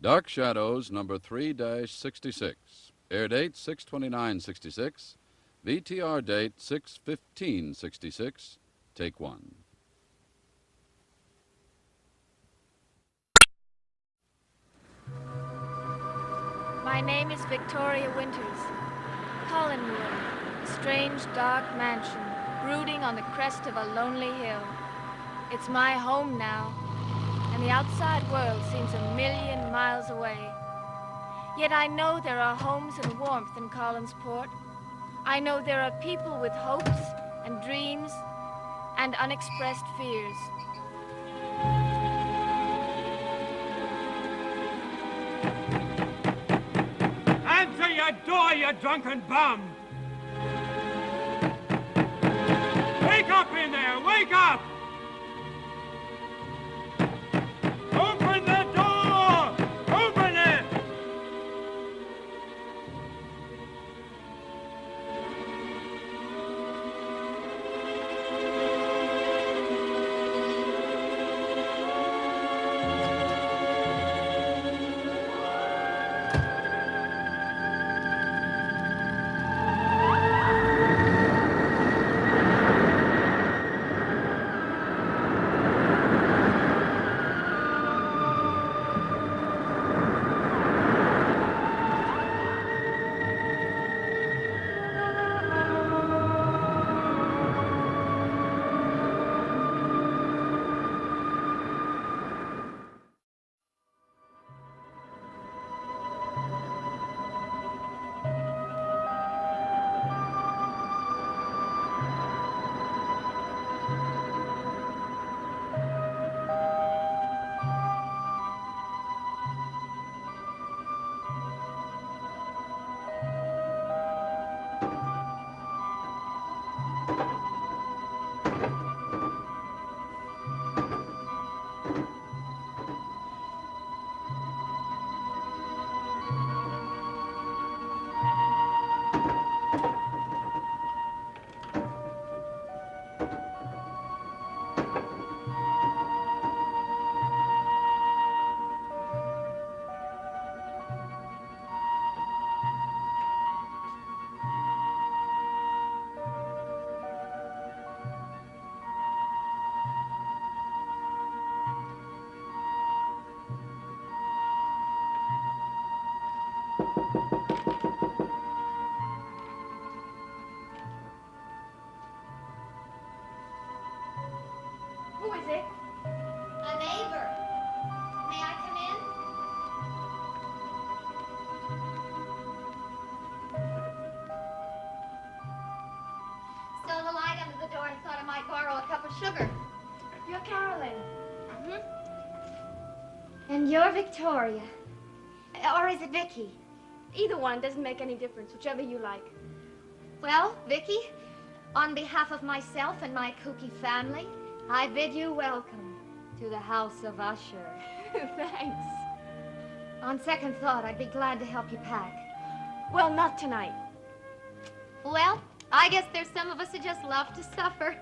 Dark Shadows, number 3-66. Air date 6/29/66. VTR date 6/15/66. Take one. My name is Victoria Winters. Collinwood, a strange, dark mansion, brooding on the crest of a lonely hill. It's my home now, and the outside world seems a million miles away. Yet I know there are homes and warmth in Collinsport. I know there are people with hopes and dreams and unexpressed fears. Answer your door, you drunken bum! Wake up in there! Wake up! Open the door! Open it! Who is it? A neighbor. May I come in? Saw the light under the door and thought I might borrow a cup of sugar. You're Carolyn. And you're Victoria. Or is it Vicky? Either one doesn't make any difference, whichever you like. Well, Vicky, on behalf of myself and my kooky family, I bid you welcome to the House of Usher. Thanks. On second thought, I'd be glad to help you pack. Well, not tonight. Well, I guess there's some of us who just love to suffer.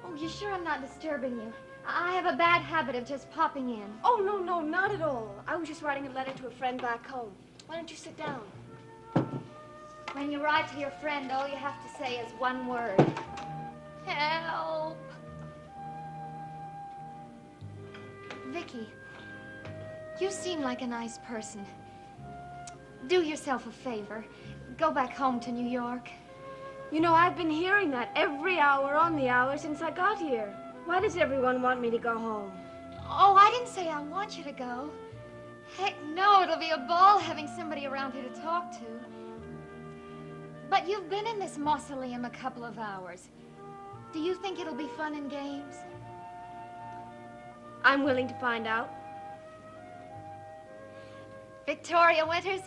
Oh, you sure I'm not disturbing you? I have a bad habit of just popping in. Oh, no, not at all. I was just writing a letter to a friend back home. Why don't you sit down? When you write to your friend, all you have to say is one word. Help. Vicky, you seem like a nice person. Do yourself a favor. Go back home to New York. You know, I've been hearing that every hour on the hour since I got here. Why does everyone want me to go home? Oh, I didn't say I want you to go. Heck no, it'll be a ball having somebody around here to talk to. But you've been in this mausoleum a couple of hours. Do you think it'll be fun and games? I'm willing to find out. Victoria Winters,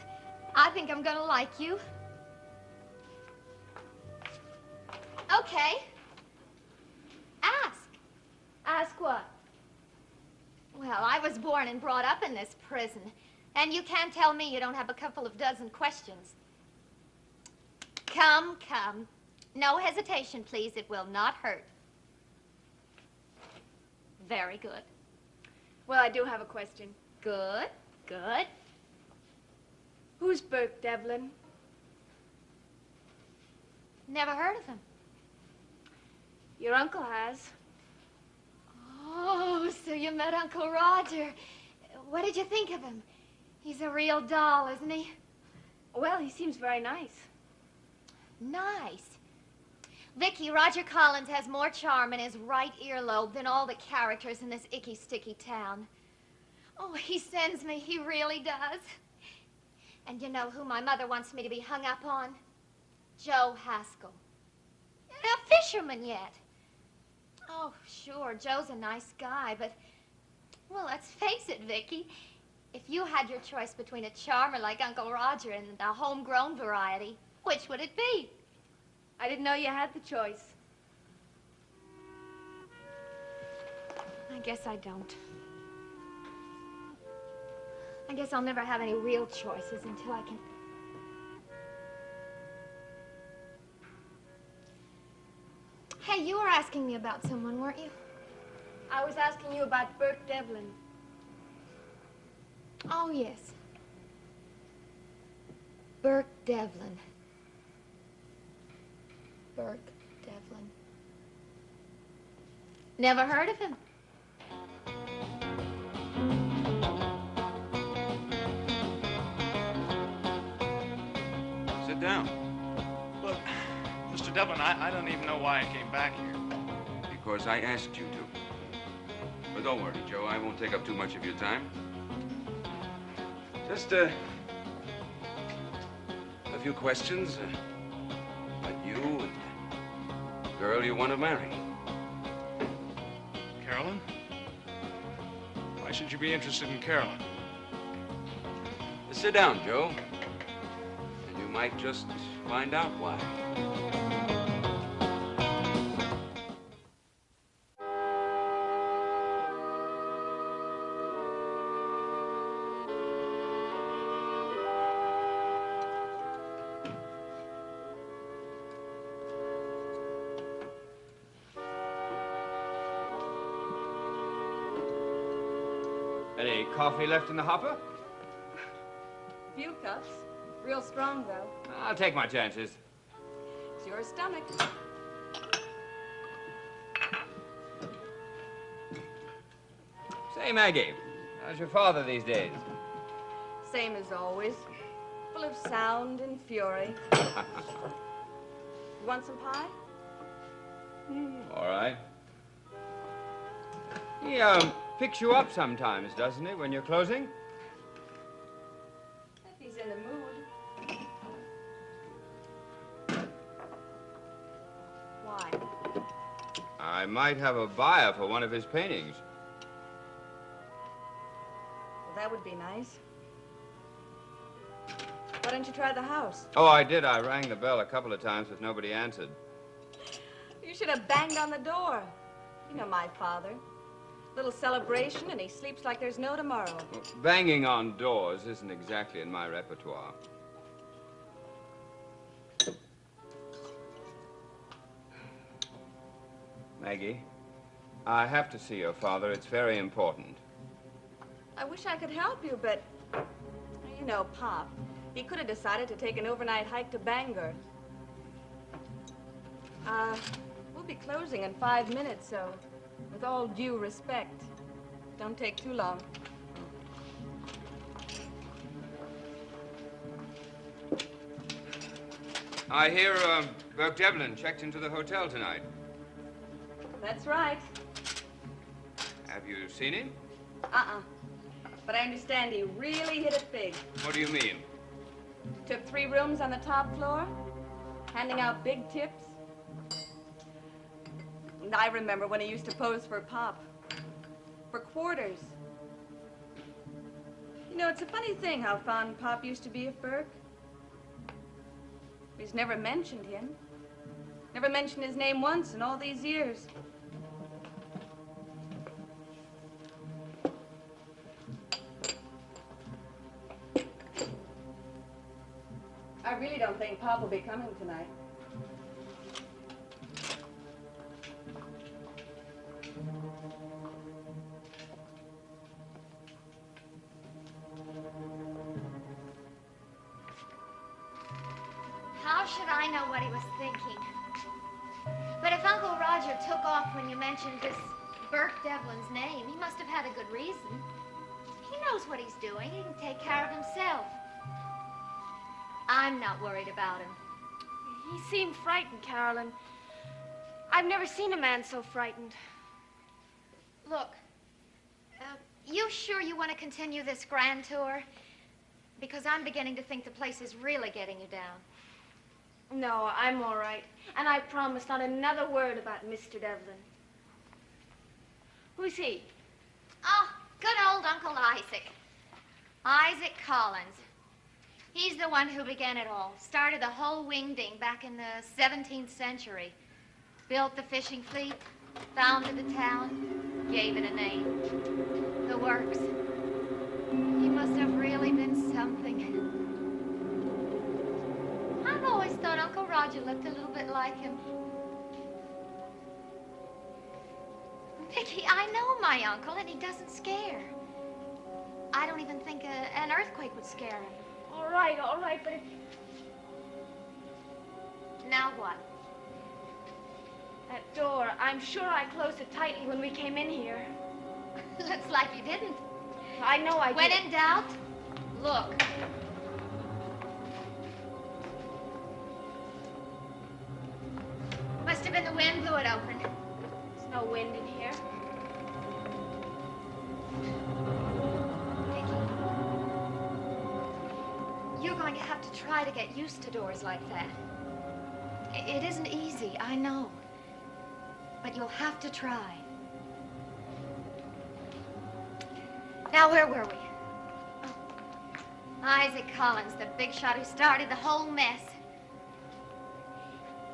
I think I'm gonna like you. Okay. Ask. Ask what? Well, I was born and brought up in this prison, and you can't tell me you don't have a couple of dozen questions. Come. No hesitation, please. It will not hurt. Very good. Well, I do have a question. Good. Good. Who's Burke Devlin? Never heard of him. Your uncle has. Oh, so you met Uncle Roger. What did you think of him? He's a real doll, isn't he? Well, he seems very nice. Nice. Vicky, Roger Collins has more charm in his right earlobe than all the characters in this icky, sticky town. Oh, he sends me. He really does. And you know who my mother wants me to be hung up on? Joe Haskell. A fisherman yet. Oh, sure, Joe's a nice guy, but... Well, let's face it, Vicky. If you had your choice between a charmer like Uncle Roger and a homegrown variety, which would it be? I didn't know you had the choice. I guess I don't. I guess I'll never have any real choices until I can... Hey, you were asking me about someone, weren't you? I was asking you about Burke Devlin. Oh, yes. Burke Devlin. Burke Devlin. Never heard of him. Sit down. Look, Mr. Devlin, I don't even know why I came back here. Because I asked you to. But don't worry, Joe. I won't take up too much of your time. Just, a few questions. About you and the girl you want to marry. Carolyn? Why should you be interested in Carolyn? Sit down, Joe. And you might just find out why. Any coffee left in the hopper? Few cups. Real strong, though. I'll take my chances. It's your stomach. Say, Maggie, how's your father these days? Same as always. Full of sound and fury. You want some pie? All right. He, picks you up sometimes, doesn't he, when you're closing? If he's in the mood. Why? I might have a buyer for one of his paintings. Well, that would be nice. Why don't you try the house? Oh, I did. I rang the bell a couple of times, but nobody answered. You should have banged on the door. You know my father. Little celebration, and he sleeps like there's no tomorrow. Well, banging on doors isn't exactly in my repertoire. Maggie, I have to see your father. It's very important. I wish I could help you, but you know, Pop. He could have decided to take an overnight hike to Bangor. We'll be closing in 5 minutes, so with all due respect, don't take too long. I hear Burke Devlin checked into the hotel tonight. That's right. Have you seen him? But I understand he really hit it big. What do you mean? Took 3 rooms on the top floor, handing out big tips. And I remember when he used to pose for Pop. For quarters. You know, it's a funny thing how fond Pop used to be of Burke. He's never mentioned him. Never mentioned his name once in all these years. I really don't think Pop will be coming tonight. know what he was thinking. But if Uncle Roger took off when you mentioned this Burke Devlin's name, he must have had a good reason. He knows what he's doing. He can take care of himself. I'm not worried about him. He seemed frightened, Carolyn. I've never seen a man so frightened. Look, you sure you want to continue this grand tour? Because I'm beginning to think the place is really getting you down. No, I'm all right. And I promise not another word about Mr. Devlin. Who's he? Oh, good old Uncle Isaac. Isaac Collins. He's the one who began it all. Started the whole wingding back in the 17th century. Built the fishing fleet, founded the town, gave it a name. The works. He must have really been something. I've always thought Uncle Roger looked a little bit like him. Vicky, I know my uncle, and he doesn't scare. I don't even think an earthquake would scare him. All right, but if... Now what? That door, I'm sure I closed it tightly when we came in here. Looks like you didn't. I know I did. When in doubt, look. Must have been the wind blew it open. There's no wind in here. You're going to have to try to get used to doors like that. It isn't easy, I know. But you'll have to try. Now, where were we? Oh. Isaac Collins, the big shot who started the whole mess.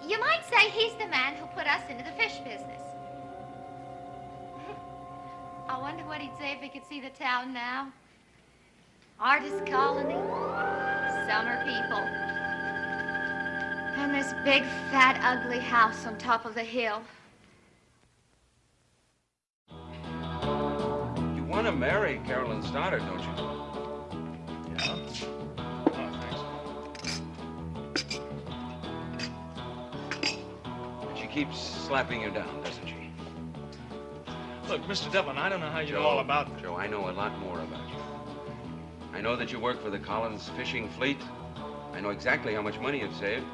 You might say he's the man who put us into the fish business. I wonder what he'd say if he could see the town now. Artist colony, summer people, and this big, fat, ugly house on top of the hill. You want to marry Carolyn Stoddard, don't you? Yeah? Oh, thanks. She keeps slapping you down, doesn't she? Look, Mr. Devlin, I don't know how you know all about this. Joe, I know a lot more about you. I know that you work for the Collins fishing fleet. I know exactly how much money you've saved.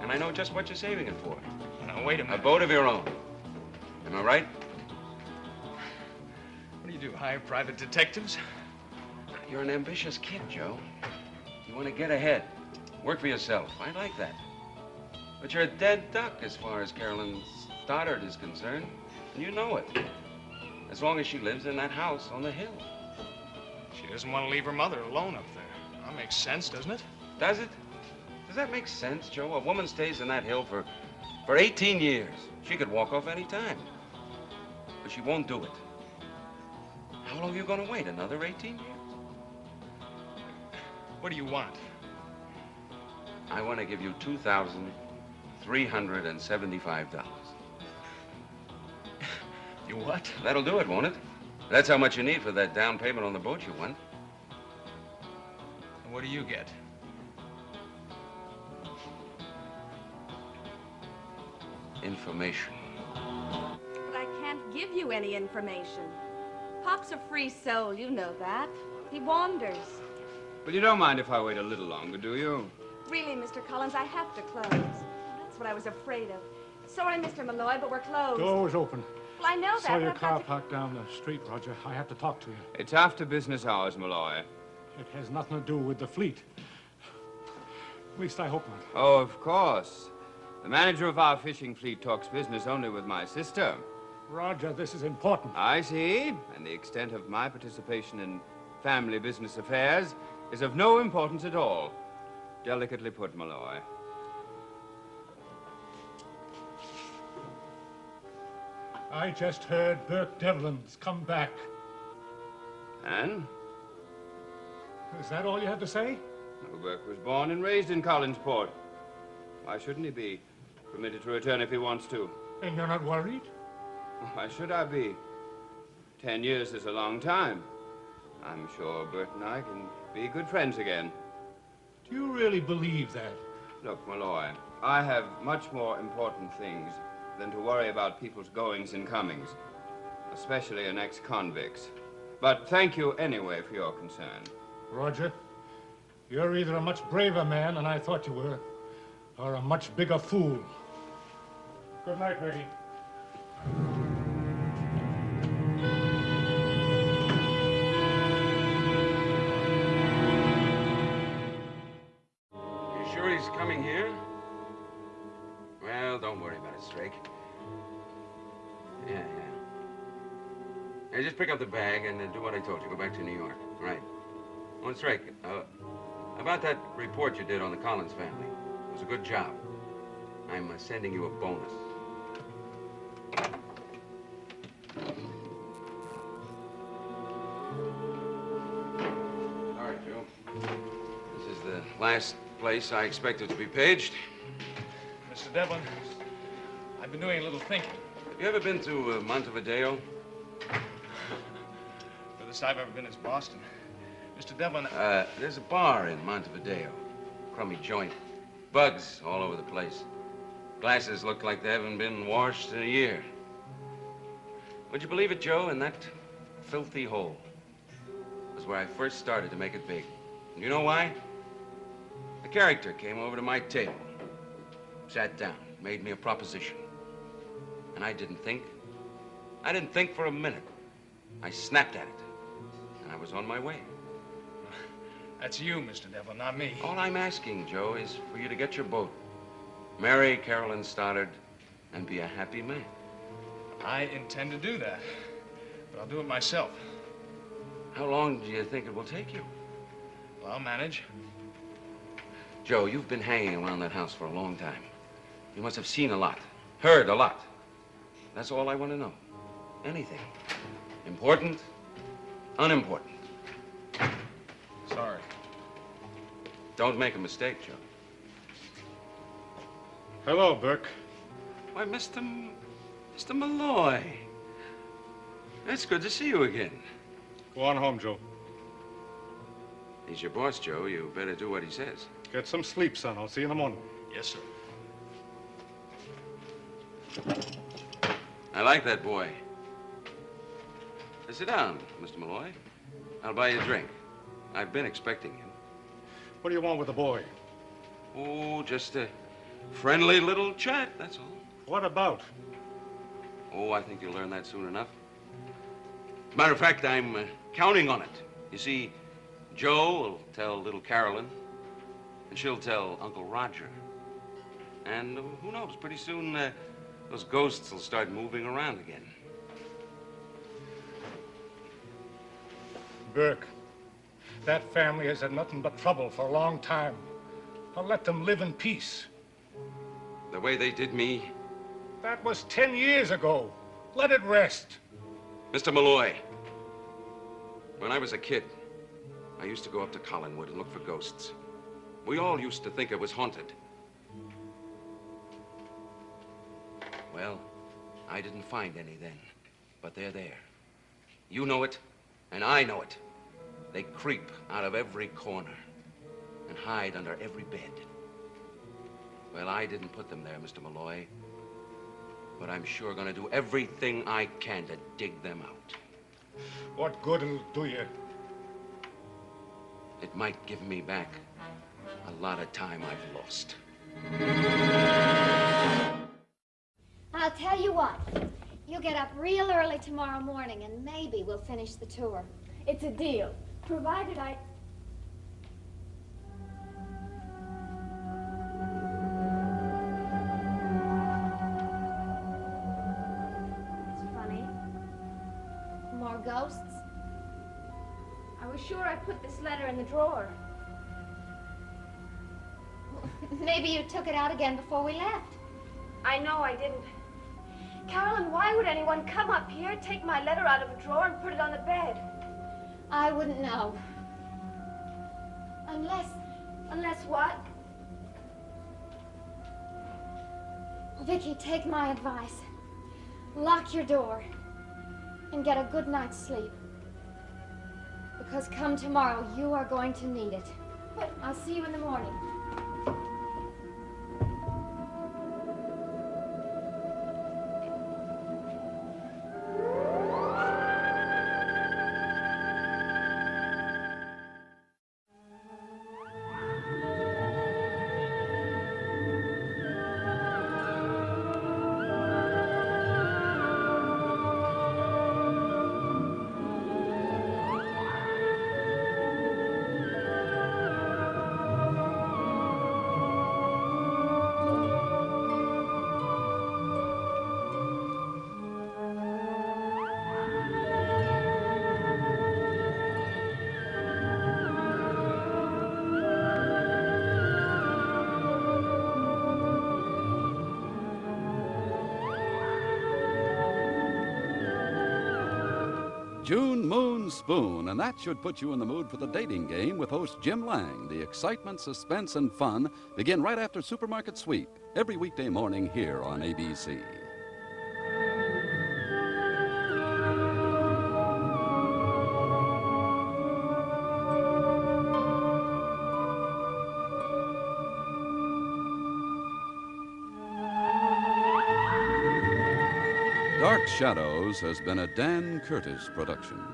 And I know just what you're saving it for. Now, wait a minute. A boat of your own. Am I right? What do you do, hire private detectives? You're an ambitious kid, Joe. You want to get ahead. Work for yourself. I like that. But you're a dead duck as far as Carolyn Stoddard is concerned. And you know it. As long as she lives in that house on the hill. She doesn't want to leave her mother alone up there. That makes sense, doesn't it? Does it? Does that make sense, Joe? A woman stays in that hill for 18 years. She could walk off any time. But she won't do it. How long are you going to wait? Another 18 years? What do you want? I want to give you $2,375. You what? That'll do it, won't it? That's how much you need for that down payment on the boat you won. And what do you get? Information. But I can't give you any information. Pop's a free soul, you know that. He wanders. Well, you don't mind if I wait a little longer, do you? Really, Mr. Collins, I have to close. That's what I was afraid of. Sorry, Mr. Malloy, but we're closed. Door was open. Well, I know that. Saw your but I've car got to... parked down the street, Roger. I have to talk to you. It's after business hours, Malloy. It has nothing to do with the fleet. At least I hope not. Oh, of course. The manager of our fishing fleet talks business only with my sister. Roger, this is important. I see. And the extent of my participation in family business affairs is of no importance at all. Delicately put, Malloy. I just heard Burke Devlin's come back. And? Is that all you have to say? Well, Burke was born and raised in Collinsport. Why shouldn't he be permitted to return if he wants to? And you're not worried? Why should I be? 10 years is a long time. I'm sure Bert and I can be good friends again. Do you really believe that? Look, Malloy, I have much more important things than to worry about people's goings and comings, especially an ex-convict's. But thank you anyway for your concern. Roger, you're either a much braver man than I thought you were, or a much bigger fool. Good night, Reggie. You sure he's coming here? Well, don't worry about it, Strake. Yeah. Hey, just pick up the bag and do what I told you. Go back to New York. All right. Oh, and Strake, about that report you did on the Collins family. It was a good job. I'm sending you a bonus. All right, Joe. This is the last place I expected to be paged. Mr. Devlin, I've been doing a little thinking. Have you ever been to Montevideo? Furthest I've ever been is Boston. Mr. Devlin, There's a bar in Montevideo. Crummy joint. Bugs all over the place. Glasses look like they haven't been washed in a year. Would you believe it, Joe? In that filthy hole was where I first started to make it big. And you know why? A character came over to my table, sat down, made me a proposition. And I didn't think. I didn't think for a minute. I snapped at it, and I was on my way. that's you, Mr. Devlin, not me. All I'm asking, Joe, is for you to get your boat, marry Carolyn Stoddard, and be a happy man. I intend to do that, but I'll do it myself. How long do you think it will take you? Well, I'll manage. Joe, you've been hanging around that house for a long time. You must have seen a lot, heard a lot. That's all I want to know. Anything. Important, unimportant. Sorry. Don't make a mistake, Joe. Hello, Burke. Why, Mr. Malloy. It's good to see you again. Go on home, Joe. He's your boss, Joe. You better do what he says. Get some sleep, son. I'll see you in the morning. Yes, sir. I like that boy. Sit down, Mr. Malloy. I'll buy you a drink. I've been expecting you. What do you want with the boy? Oh, just a friendly little chat, that's all. What about? Oh, I think you'll learn that soon enough. As a matter of fact, I'm counting on it. You see, Joe will tell little Carolyn, and she'll tell Uncle Roger. And who knows, pretty soon those ghosts will start moving around again. Burke, that family has had nothing but trouble for a long time. I'll let them live in peace. The way they did me. That was 10 years ago. Let it rest. Mr. Malloy, when I was a kid, I used to go up to Collinwood and look for ghosts. We all used to think it was haunted. Well, I didn't find any then, but they're there. You know it, and I know it. They creep out of every corner and hide under every bed. Well, I didn't put them there, Mr. Malloy, but I'm sure gonna do everything I can to dig them out. What good it'll do you? It might give me back a lot of time I've lost. I'll tell you what. You get up real early tomorrow morning, and maybe we'll finish the tour. It's a deal, provided I... It's funny. More ghosts? I was sure I put this letter in the drawer. Maybe you took it out again before we left. I know I didn't. Carolyn, why would anyone come up here, take my letter out of a drawer, and put it on the bed? I wouldn't know. Unless... Unless what? Vicky, take my advice. Lock your door and get a good night's sleep. Because come tomorrow, you are going to need it. But I'll see you in the morning. June Moon Spoon, and that should put you in the mood for the dating game with host Jim Lang. The excitement, suspense, and fun begin right after Supermarket Sweep, every weekday morning here on ABC. Dark Shadows has been a Dan Curtis production.